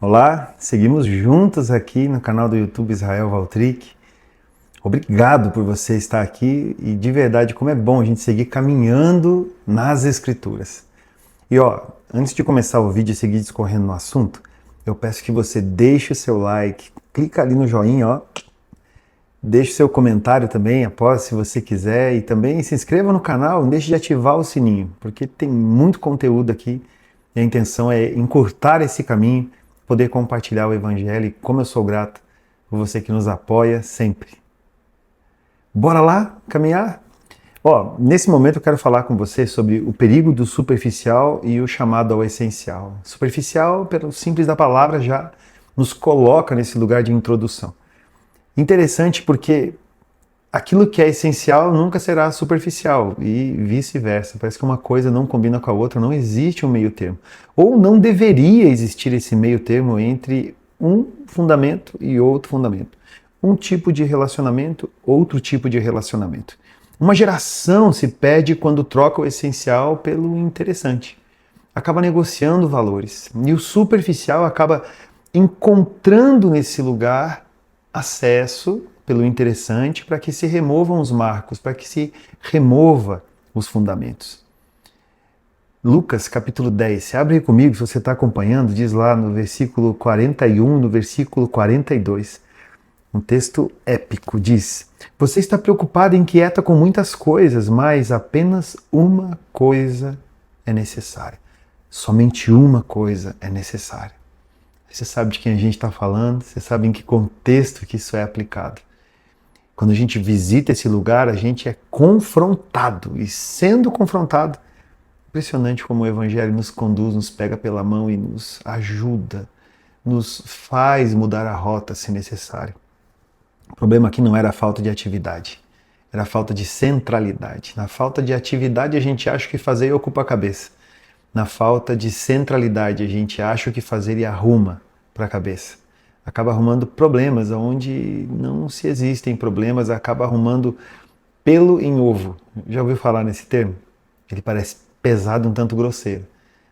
Olá, seguimos juntos aqui no canal do YouTube Israel Valtric. Obrigado por você estar aqui e de verdade como é bom a gente seguir caminhando nas Escrituras. E antes de começar o vídeo e seguir discorrendo no assunto, eu peço que você deixe o seu like, clica ali no joinha, deixe o seu comentário também após, se você quiser, e também se inscreva no canal, não deixe de ativar o sininho, porque tem muito conteúdo aqui e a intenção é encurtar esse caminho, poder compartilhar o Evangelho, e como eu sou grato por você que nos apoia sempre. Bora lá caminhar? Nesse momento eu quero falar com você sobre o perigo do superficial e o chamado ao essencial. Superficial, pelo simples da palavra, já nos coloca nesse lugar de introdução. Interessante porque aquilo que é essencial nunca será superficial e vice-versa. Parece que uma coisa não combina com a outra, não existe um meio termo. Ou não deveria existir esse meio termo entre um fundamento e outro fundamento. Um tipo de relacionamento, outro tipo de relacionamento. Uma geração se perde quando troca o essencial pelo interessante. Acaba negociando valores. E o superficial acaba encontrando nesse lugar acesso pelo interessante para que se removam os marcos, para que se remova os fundamentos. Lucas capítulo 10, se abre aí comigo, se você está acompanhando, diz lá no versículo 41, no versículo 42, um texto épico, diz: você está preocupada e inquieta com muitas coisas, mas apenas uma coisa é necessária. Somente uma coisa é necessária. Você sabe de quem a gente está falando, você sabe em que contexto que isso é aplicado. Quando a gente visita esse lugar, a gente é confrontado. E sendo confrontado, impressionante como o Evangelho nos conduz, nos pega pela mão e nos ajuda, nos faz mudar a rota se necessário. O problema aqui não era a falta de atividade, era a falta de centralidade. Na falta de atividade, a gente acha que fazer e ocupa a cabeça. Na falta de centralidade, a gente acha o que fazer e arruma para a cabeça. Acaba arrumando problemas onde não se existem problemas, acaba arrumando pelo em ovo. Já ouviu falar nesse termo? Ele parece pesado, um tanto grosseiro,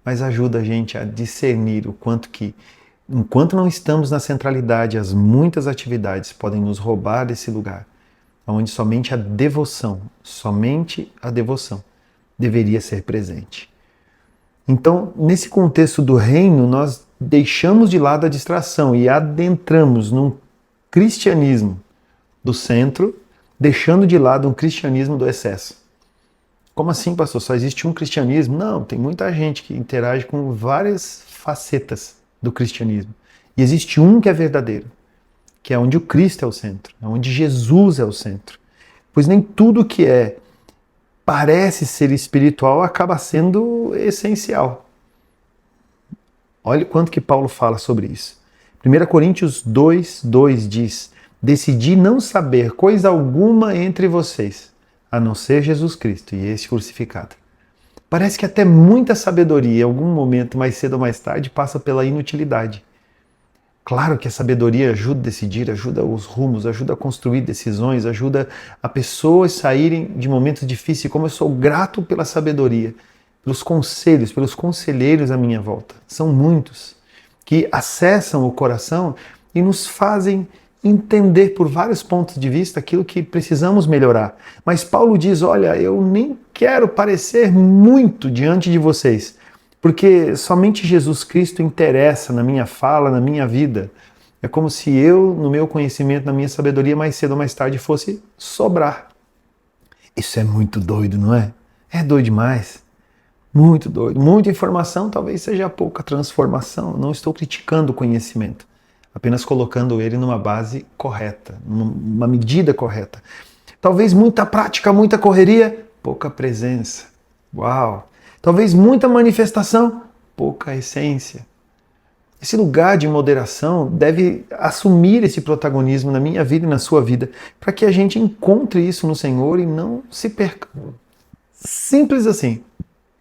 mas ajuda a gente a discernir o quanto que, enquanto não estamos na centralidade, as muitas atividades podem nos roubar desse lugar, onde somente a devoção deveria ser presente. Então, nesse contexto do reino, nós deixamos de lado a distração e adentramos num cristianismo do centro, deixando de lado um cristianismo do excesso. Como assim, pastor? Só existe um cristianismo? Não, tem muita gente que interage com várias facetas do cristianismo. E existe um que é verdadeiro, que é onde o Cristo é o centro, é onde Jesus é o centro. Pois nem tudo que parece ser espiritual acaba sendo essencial. Olha o quanto que Paulo fala sobre isso. 1 Coríntios 2:2 diz: decidi não saber coisa alguma entre vocês, a não ser Jesus Cristo e esse crucificado. Parece que até muita sabedoria, em algum momento, mais cedo ou mais tarde, passa pela inutilidade. Claro que a sabedoria ajuda a decidir, ajuda os rumos, ajuda a construir decisões, ajuda a pessoas saírem de momentos difíceis. Como eu sou grato pela sabedoria, pelos conselhos, pelos conselheiros à minha volta. São muitos que acessam o coração e nos fazem entender por vários pontos de vista aquilo que precisamos melhorar. Mas Paulo diz, olha, eu nem quero parecer muito diante de vocês, porque somente Jesus Cristo interessa na minha fala, na minha vida. É como se eu, no meu conhecimento, na minha sabedoria, mais cedo ou mais tarde, fosse sobrar. Isso é muito doido, não é? É doido demais. Muito doido. Muita informação talvez seja pouca transformação. Não estou criticando o conhecimento, apenas colocando ele numa base correta, numa medida correta. Talvez muita prática, muita correria, pouca presença. Uau! Talvez muita manifestação, pouca essência. Esse lugar de moderação deve assumir esse protagonismo na minha vida e na sua vida, para que a gente encontre isso no Senhor e não se perca. Simples assim.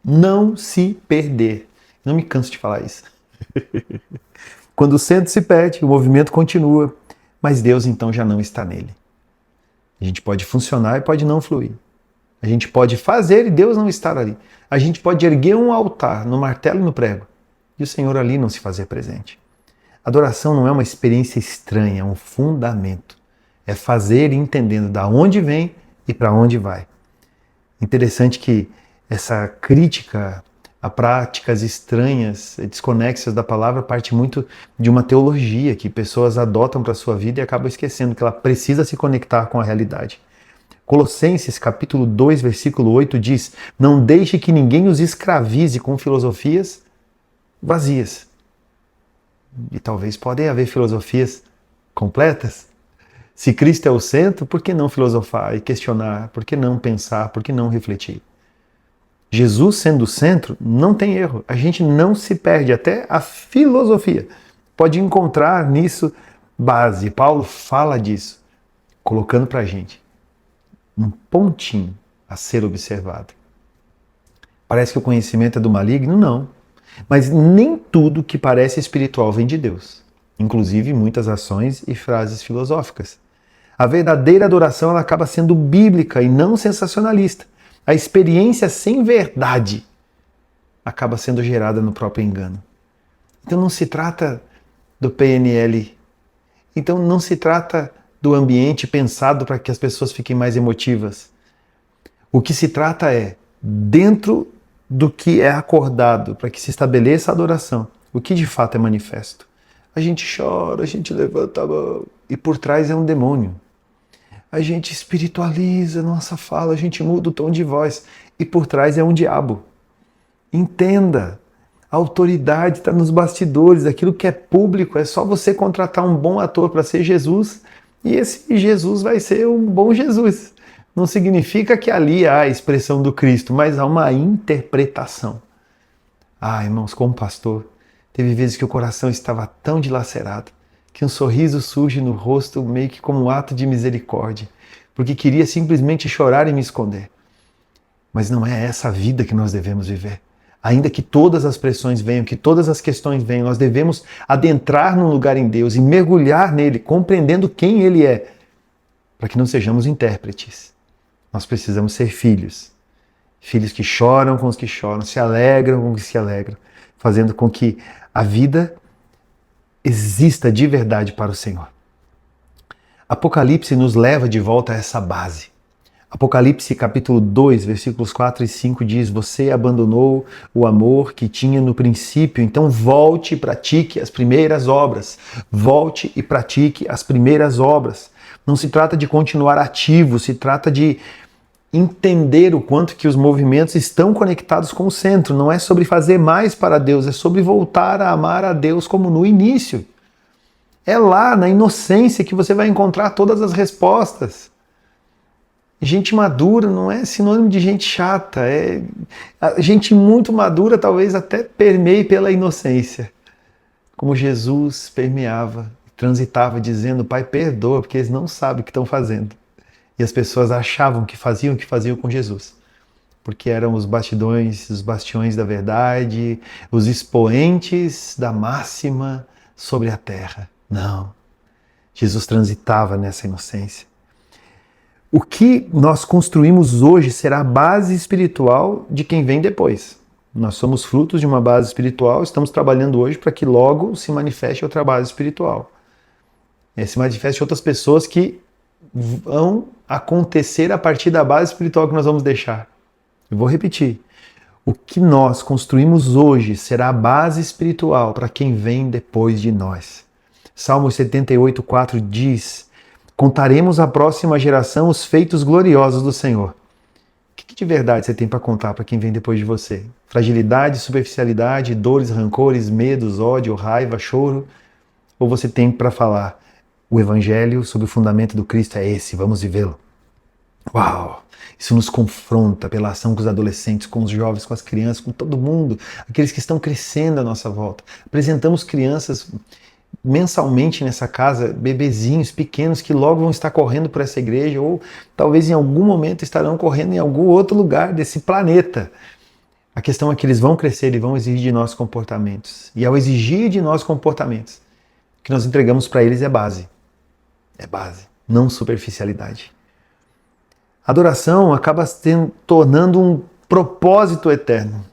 Não se perder. Não me canso de falar isso. Quando o centro se perde, o movimento continua, mas Deus então já não está nele. A gente pode funcionar e pode não fluir. A gente pode fazer e Deus não estar ali. A gente pode erguer um altar no martelo e no prego e o Senhor ali não se fazer presente. Adoração não é uma experiência estranha, é um fundamento. É fazer entendendo da onde vem e para onde vai. Interessante que essa crítica a práticas estranhas, desconexas da palavra, parte muito de uma teologia que pessoas adotam para a sua vida e acabam esquecendo que ela precisa se conectar com a realidade. Colossenses capítulo 2, versículo 8 diz: não deixe que ninguém os escravize com filosofias vazias. E talvez podem haver filosofias completas. Se Cristo é o centro, por que não filosofar e questionar? Por que não pensar? Por que não refletir? Jesus sendo o centro, não tem erro. A gente não se perde. Até a filosofia pode encontrar nisso base. Paulo fala disso, colocando para a gente um pontinho a ser observado. Parece que o conhecimento é do maligno? Não. Mas nem tudo que parece espiritual vem de Deus. Inclusive muitas ações e frases filosóficas. A verdadeira adoração ela acaba sendo bíblica e não sensacionalista. A experiência sem verdade acaba sendo gerada no próprio engano. Então não se trata do PNL. Então não se trata do ambiente pensado para que as pessoas fiquem mais emotivas. O que se trata é, dentro do que é acordado para que se estabeleça a adoração, o que de fato é manifesto. A gente chora, a gente levanta a mão e por trás é um demônio. A gente espiritualiza nossa fala, a gente muda o tom de voz e por trás é um diabo. Entenda, a autoridade está nos bastidores, aquilo que é público, é só você contratar um bom ator para ser Jesus e esse Jesus vai ser um bom Jesus. Não significa que ali há a expressão do Cristo, mas há uma interpretação. Irmãos, como pastor, teve vezes que o coração estava tão dilacerado que um sorriso surge no rosto meio que como um ato de misericórdia, porque queria simplesmente chorar e me esconder. Mas não é essa a vida que nós devemos viver. Ainda que todas as pressões venham, que todas as questões venham, nós devemos adentrar num lugar em Deus e mergulhar nele, compreendendo quem Ele é, para que não sejamos intérpretes. Nós precisamos ser filhos. Filhos que choram com os que choram, se alegram com os que se alegram, fazendo com que a vida exista de verdade para o Senhor. Apocalipse nos leva de volta a essa base. Apocalipse capítulo 2, versículos 4 e 5 diz: você abandonou o amor que tinha no princípio, então volte e pratique as primeiras obras. Volte e pratique as primeiras obras. Não se trata de continuar ativo, se trata de entender o quanto que os movimentos estão conectados com o centro. Não é sobre fazer mais para Deus, é sobre voltar a amar a Deus como no início. É lá, na inocência, que você vai encontrar todas as respostas. Gente madura não é sinônimo de gente chata. A gente muito madura talvez até permeie pela inocência. Como Jesus permeava, transitava dizendo: Pai, perdoa, porque eles não sabem o que estão fazendo. E as pessoas achavam que faziam o que faziam com Jesus, porque eram os bastiões da verdade, os expoentes da máxima sobre a terra. Não. Jesus transitava nessa inocência. O que nós construímos hoje será a base espiritual de quem vem depois. Nós somos frutos de uma base espiritual, estamos trabalhando hoje para que logo se manifeste outra base espiritual. Se manifeste outras pessoas que vão acontecer a partir da base espiritual que nós vamos deixar. Eu vou repetir. O que nós construímos hoje será a base espiritual para quem vem depois de nós. Salmo 78:4 diz: contaremos à próxima geração os feitos gloriosos do Senhor. O que de verdade você tem para contar para quem vem depois de você? Fragilidade, superficialidade, dores, rancores, medos, ódio, raiva, choro? Ou você tem para falar: o Evangelho sob o fundamento do Cristo é esse, vamos vivê-lo? Uau! Isso nos confronta pela ação com os adolescentes, com os jovens, com as crianças, com todo mundo, aqueles que estão crescendo à nossa volta. Apresentamos crianças mensalmente nessa casa, bebezinhos pequenos que logo vão estar correndo por essa igreja ou talvez em algum momento estarão correndo em algum outro lugar desse planeta. A questão é que eles vão crescer e vão exigir de nós comportamentos. E ao exigir de nós comportamentos, o que nós entregamos para eles é base. É base, não superficialidade. Adoração acaba tornando um propósito eterno.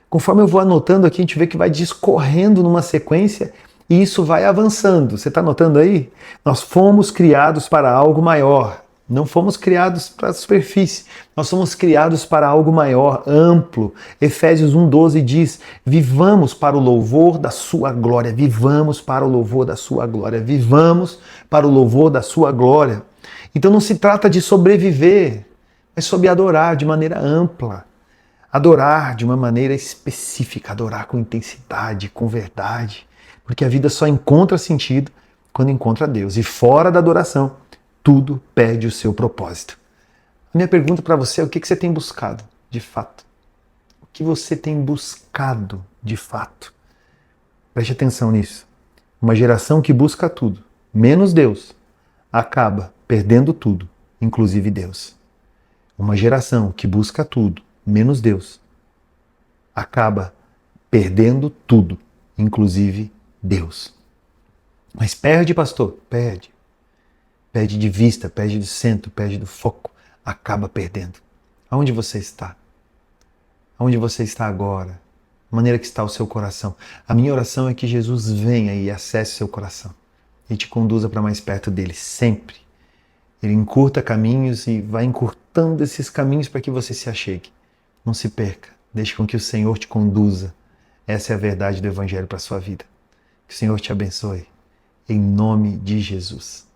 Conforme eu vou anotando aqui, a gente vê que vai discorrendo numa sequência E isso vai avançando. Você está notando aí? Nós fomos criados para algo maior. Não fomos criados para a superfície. Nós somos criados para algo maior, amplo. Efésios 1:12 diz: vivamos para o louvor da sua glória. Vivamos para o louvor da sua glória. Vivamos para o louvor da sua glória. Então não se trata de sobreviver, mas sobre adorar de maneira ampla. Adorar de uma maneira específica, adorar com intensidade, com verdade. Porque a vida só encontra sentido quando encontra Deus. E fora da adoração, tudo perde o seu propósito. A minha pergunta para você é: o que você tem buscado de fato? O que você tem buscado de fato? Preste atenção nisso. Uma geração que busca tudo, menos Deus, acaba perdendo tudo, inclusive Deus. Uma geração que busca tudo, menos Deus, acaba perdendo tudo, inclusive Deus. Mas perde, pastor? Perde. Perde de vista, perde do centro, perde do foco, acaba perdendo. Aonde você está? Aonde você está agora? A maneira que está o seu coração. A minha oração é que Jesus venha e acesse seu coração e te conduza para mais perto dele, sempre. Ele encurta caminhos e vai encurtando esses caminhos para que você se achegue. Não se perca, deixe com que o Senhor te conduza. Essa é a verdade do Evangelho para a sua vida. Que o Senhor te abençoe. Em nome de Jesus.